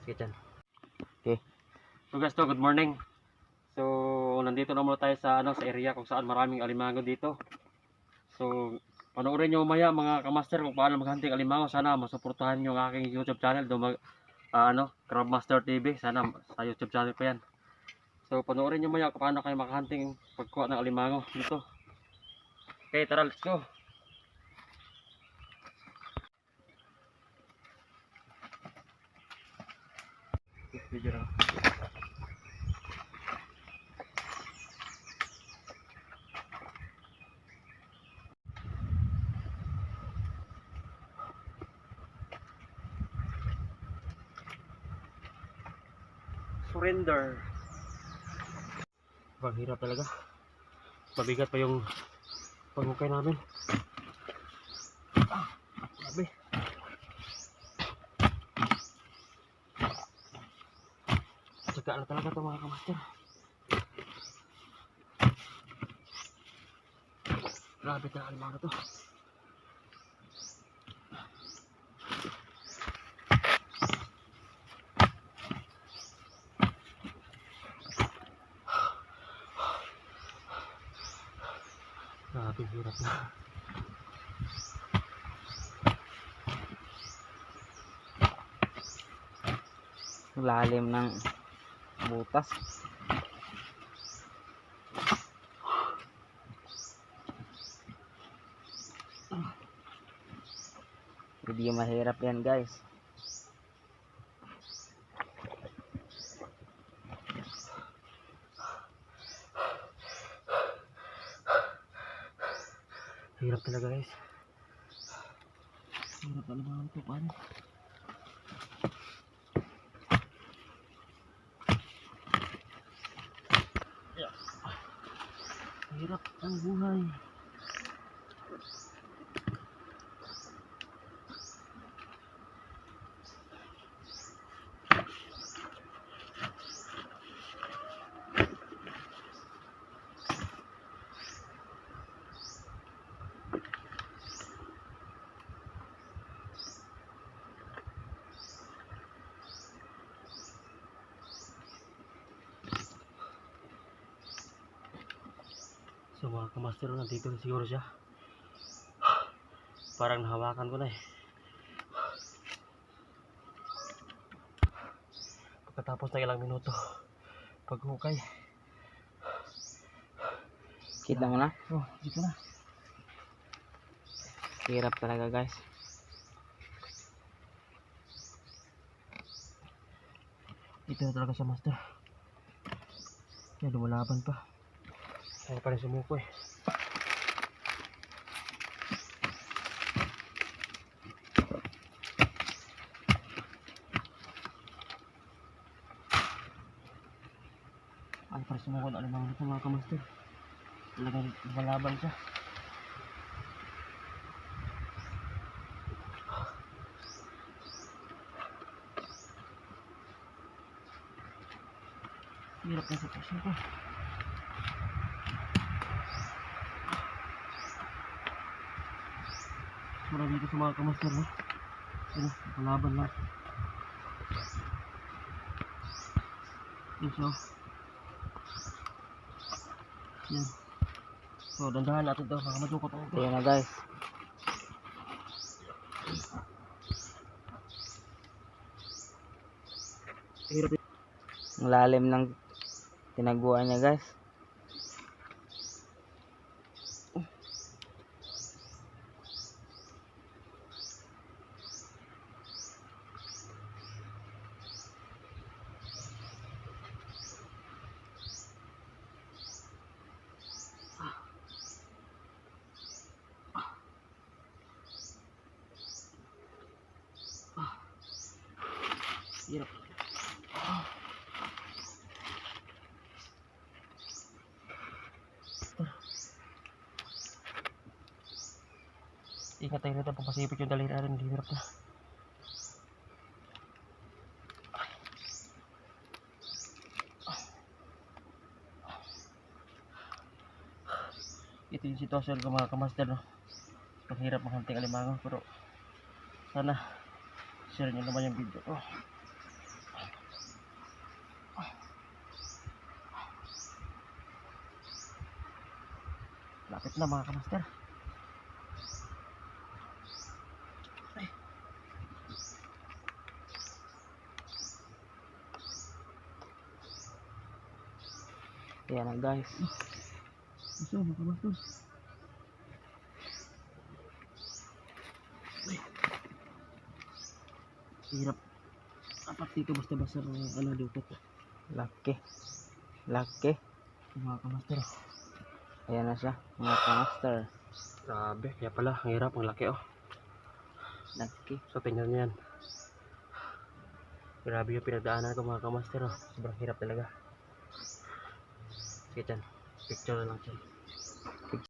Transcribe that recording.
Okay, dyan. Okay. So guys, good morning. So nandito na muna tayo sa sa area kung saan maraming alimango dito. So panoorin nyo mamaya mga kamaster kung paano maghunting alimango. Sana masuportahan nyo ang aking YouTube channel, Crab Master TV. Sana sa YouTube channel ko yan. So panoorin nyo mamaya kung paano kayo maghunting pagkuha ng alimango dito. Okay, tara, let's go. Video na. Surrender. Bang hirap talaga. Mabigat pa yung pagukay namin. Grabe. Saka na talaga ito mga kamaster. Grabe talaga alimango to. Grabe, hirap na. Lalim ng butas. Hindi mahirap yan guys. Hirap talaga guys. Hirap alimango to, paano? Hirap ang buhay. So mga kamaster, nandito na siguro siya. Parang nahawakan ko na eh. Pagkatapos ng ilang minuto paghukay. Kita mo na? Oh, dito na. Hirap talaga guys. Ito na talaga siya, master. Yan, lumalaban pa. Kaya pa rin sumuko eh. Ay, para sumuko na alimango nito mga kamaster. Talagang lumalaban siya. Hirap na sitwasyon ko. Marami dito sa mga kamaster, no? Ano, lumalaban lang. Yan siya. Yan. So, dandahan natin ito. Baka madukot ako. Ayan na guys. Hirap. Ang lalim ng tinaguan niya guys. Hirap. Ingat tayo rito, pampasipit yung daliri natin. Hirap na. Ito yung sitwasyon ko mga kamaster, no? Paghirap maghunting alimango, pero sana share nyo naman yung video ko. Lapit na mga kamaster. Yan na guys. Gusto mga kamaster. Hirap. Apat dito basta-basta ng ano dukot. Laki. Laki. Mga kamaster. Ayan na siya. Mga kamaster. Grabe, kaya pala ang hirap, ang laki oh. Laki. So tingnan niyo yan. Grabe yung pinagdaanan ko mga kamaster oh. Sobrang hirap talaga. Sige dyan, picture na lang siya.